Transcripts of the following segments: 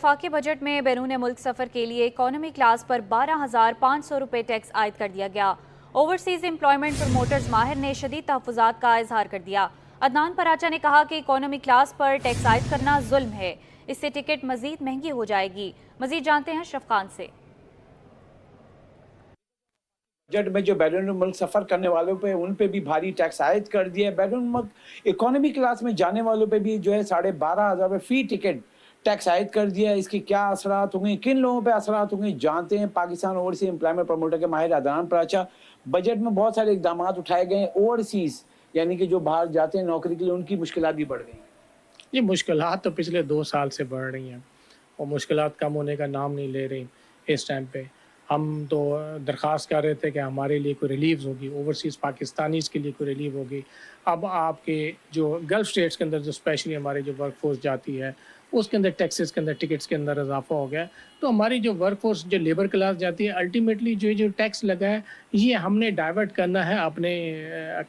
वफाकी बजट में बैरून मुल्क सफ़र के लिए इकॉनमी क्लास पर 12,500 रुपये टैक्स आयद कर दिया गया। ओवरसीज एम्प्लॉयमेंट प्रमोटर्स माहिर ने शदीद तहफ़्फ़ुज़ात का इजहार कर दिया। अदनान पराचा ने कहा कि इकॉनमी क्लास पर टैक्स आयद करना जुल्म है, इससे टिकट मजीद महंगी हो जाएगी। मजीद जानते हैं अशरफ खान से। बजट में जो बैरून मुल्क सफ़र करने वालों पे उन पे भी भारी टैक्स आयद कर दिया है। बैरून मुल्क इकोनॉमी क्लास में जाने वालों पे भी जो है 12,500 फी टिकट टैक्स आयद कर दिया है। इसके क्या असरात होंगे, किन लोगों पे असरात होंगे, जानते हैं पाकिस्तान ओवरसीज एम्प्लॉयमेंट प्रमोटर के माहिर अदनान पराचा। बजट में बहुत सारे इकदाम उठाए गए हैं। ओवरसीज यानी कि जो बाहर जाते हैं नौकरी के लिए, उनकी मुश्किलात भी बढ़ गई हैं। ये मुश्किलात तो पिछले 2 साल से बढ़ रही हैं और मुश्किलात कम होने का नाम नहीं ले रही। इस टाइम पे हम तो दरख्वास्त कर रहे थे कि हमारे लिए कोई रिलीफ होगी, ओवरसीज़ पाकिस्तानीज़ के लिए कोई रिलीफ होगी। अब आपके जो गल्फ़ स्टेट्स के अंदर जो स्पेशली हमारी जो वर्क फोर्स जाती है उसके अंदर टैक्सेस के अंदर, टिकट्स के अंदर इजाफा हो गया। तो हमारी जो वर्क फोर्स जो लेबर क्लास जाती है, अल्टीमेटली जो टैक्स लगा है ये हमने डाइवर्ट करना है अपने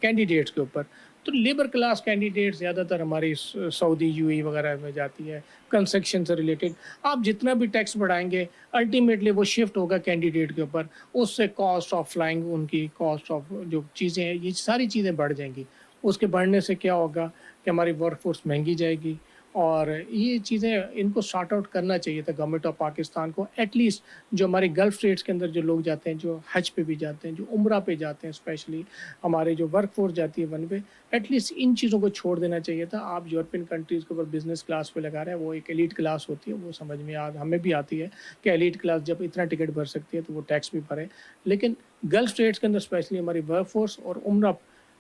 कैंडिडेट्स के ऊपर। तो लेबर क्लास कैंडिडेट ज़्यादातर हमारी सऊदी यूएई वगैरह में जाती है, कंस्ट्रक्शन से रिलेटेड। आप जितना भी टैक्स बढ़ाएंगे अल्टीमेटली वो शिफ्ट होगा कैंडिडेट के ऊपर। उससे कॉस्ट ऑफ फ्लाइंग, उनकी कॉस्ट ऑफ जो चीज़ें हैं, ये सारी चीज़ें बढ़ जाएंगी। उसके बढ़ने से क्या होगा कि हमारी वर्क फोर्स महंगी जाएगी। और ये चीज़ें इनको सॉर्ट आउट करना चाहिए था गवर्नमेंट ऑफ पाकिस्तान को। एटलीस्ट जो हमारे गल्फ़ स्टेट्स के अंदर जो लोग जाते हैं, जो हज पे भी जाते हैं, जो उम्रा पे जाते हैं, स्पेशली हमारे जो वर्क फोर्स जाती है वन पे, एटलीस्ट इन चीज़ों को छोड़ देना चाहिए था। आप यूरोपियन कंट्रीज़ के ऊपर बिजनेस क्लास पे लगा रहे हैं, वो एक एलीट क्लास होती है, वो समझ में हमें भी आती है कि एलीट क्लास जब इतना टिकट भर सकती है तो वो टैक्स भी भरे। लेकिन गल्फ़ स्टेट्स के अंदर स्पेशली हमारी वर्क फोर्स और उम्रा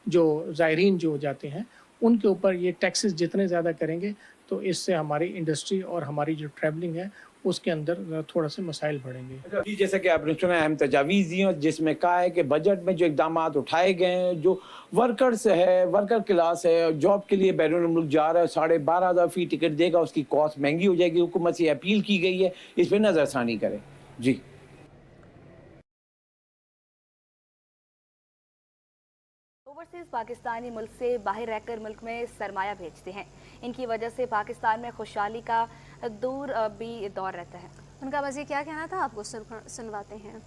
जो ज़ायरीन जो जाते हैं उनके ऊपर ये टैक्सेस जितने ज़्यादा करेंगे तो इससे हमारी इंडस्ट्री और हमारी जो ट्रैवलिंग है उसके अंदर थोड़ा से मसाइल बढ़ेंगे। जी, जैसे कि आपने सुना अहम तजावीज़ दी हैं जिसमें कहा है कि बजट में जो इकदाम उठाए गए हैं, जो वर्कर्स है, वर्कर क्लास है, जॉब के लिए बैरून मुल्क जा रहा है, 12,500 फी टिकट देगा, उसकी कॉस्ट महंगी हो जाएगी। हुकूमत से अपील की गई है, इस पर नज़रसानी करें। जी, ओवरसीज पाकिस्तानी मुल्क से बाहर रहकर मुल्क में सरमाया भेजते हैं। इनकी वजह से पाकिस्तान में खुशहाली का दूर भी दौर रहता है। उनका बस ये क्या कहना था, आपको सुनवाते हैं।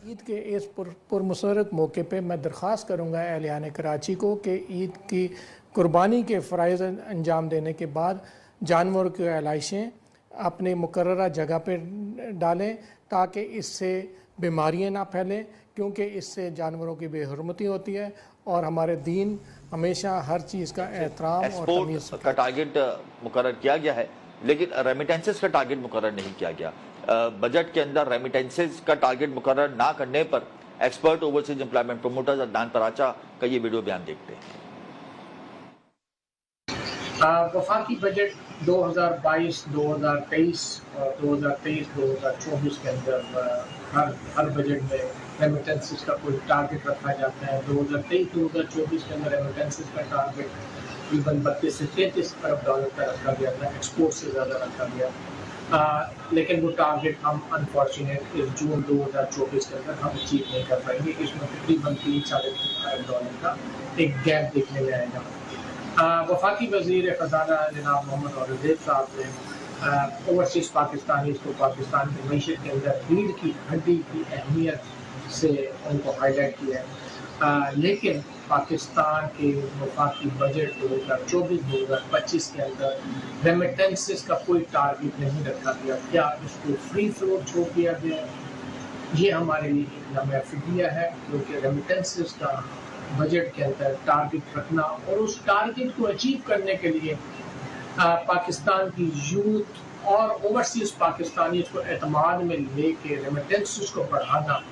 ईद के इस पुरमसरत मौके पे मैं दरख्वास्त करूँगा अहलियान कराची को कि ईद की कुर्बानी के फ़राइज़ अंजाम देने के बाद जानवरों की आलाइशें अपने मुकर्ररा जगह पे डालें ताकि इससे बीमारियाँ ना फैलें, क्योंकि इससे जानवरों की बेहुरमती होती है। और हमारे दीन हमेशा हर चीज़ का एहतराम और तमीज़ का टारगेट मुकर्रर किया गया है, लेकिन रेमिटेंसेस का टारगेट मुकर्रर नहीं किया गया। बजट के अंदर रेमिटेंसेस का टारगेट मुकर्रर ना करने पर expert overseas employment promoters Adnan Paracha का ये वीडियो बयान देखते हैं। वफाकी बजट 2022, 2023 और 2023-2024 के अंदर हर बजट में रेमिटेंसेस का कोई टारगेट रखा जाता है। 2023-2024 के अंदर रेमिटेंसेस का टारगेट तकरीबन 32 से 33 अरब डॉलर का रखा गया था, एक्सपोर्ट से ज़्यादा रखा गया। लेकिन वो टारगेट हम अनफॉर्चुनेट इस जून 2024 के अंदर हम अचीव नहीं कर पाएंगे। इसमें तकरीबन 3-3.5 अरब डॉलर का एक गैप देखने में आएगा। वफाकी वज़ीर ख़ज़ाना जनाब मोहम्मद औरंगज़ेब साहब ने ओवरसीज़ पाकिस्तानी को पाकिस्तान की मईशत के अंदर रीढ़ की हड्डी की अहमियत से उनको हाईलाइट किया है। लेकिन पाकिस्तान के वफाकी बजट 2024-2025 के अंदर रेमिटेंसेस का कोई टारगेट नहीं रखा गया। क्या इसको फ्री फ्लो छोड़ दिया गया? ये हमारे लिए एक नामुमकिन है, क्योंकि रेमिटेंसेस का बजट के अंदर टारगेट रखना और उस टारगेट को अचीव करने के लिए पाकिस्तान की यूथ और ओवरसीज पाकिस्तानी को एतमाद में लेके रेमिटेंसेस को बढ़ाना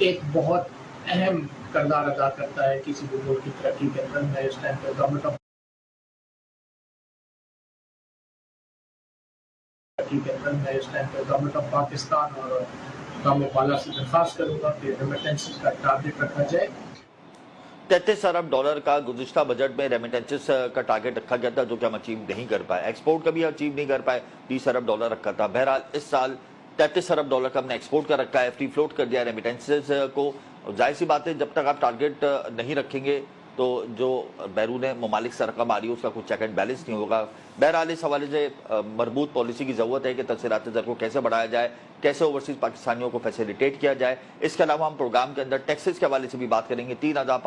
एक बहुत अहम किरदार अदा करता है किसी भी मुल्क की तरक्की के अंदर। मैं इस टाइम पर गवर्नमेंट ऑफ पाकिस्तान और गवर्नमेंट वाला से दरख्वास्त करूँगा कि रेमिटेंसेस का टारगेट रखा जाए। 33 अरब डॉलर का गुज़िश्ता बजट में रेमिटेंसेस का टारगेट रखा गया था, जो कि हम अचीव नहीं कर पाए। एक्सपोर्ट का भी अचीव नहीं कर पाए, 30 अरब डॉलर रखा था। बहरहाल इस साल 33 अरब डॉलर का हमने एक्सपोर्ट का रखा है, फ्री फ्लोट कर दिया रेमिटेंसेस को। जाहिर सी बात है, जब तक आप टारगेट नहीं रखेंगे تو جو بیرون ممالک سے رقم آ رہی ہے اس کا کچھ چیک اینڈ بیلنس نہیں ہوگا. بہرحال اس حوالے سے مربوط پالیسی کی ضرورت ہے کہ ترسیلات زر کو کیسے بڑھایا جائے, کیسے اوورسیز پاکستانیوں کو فیسیلیٹیٹ کیا جائے. اس کے علاوہ ہم پروگرام کے اندر ٹیکسز کے حوالے سے بھی بات کریں گے. 3,000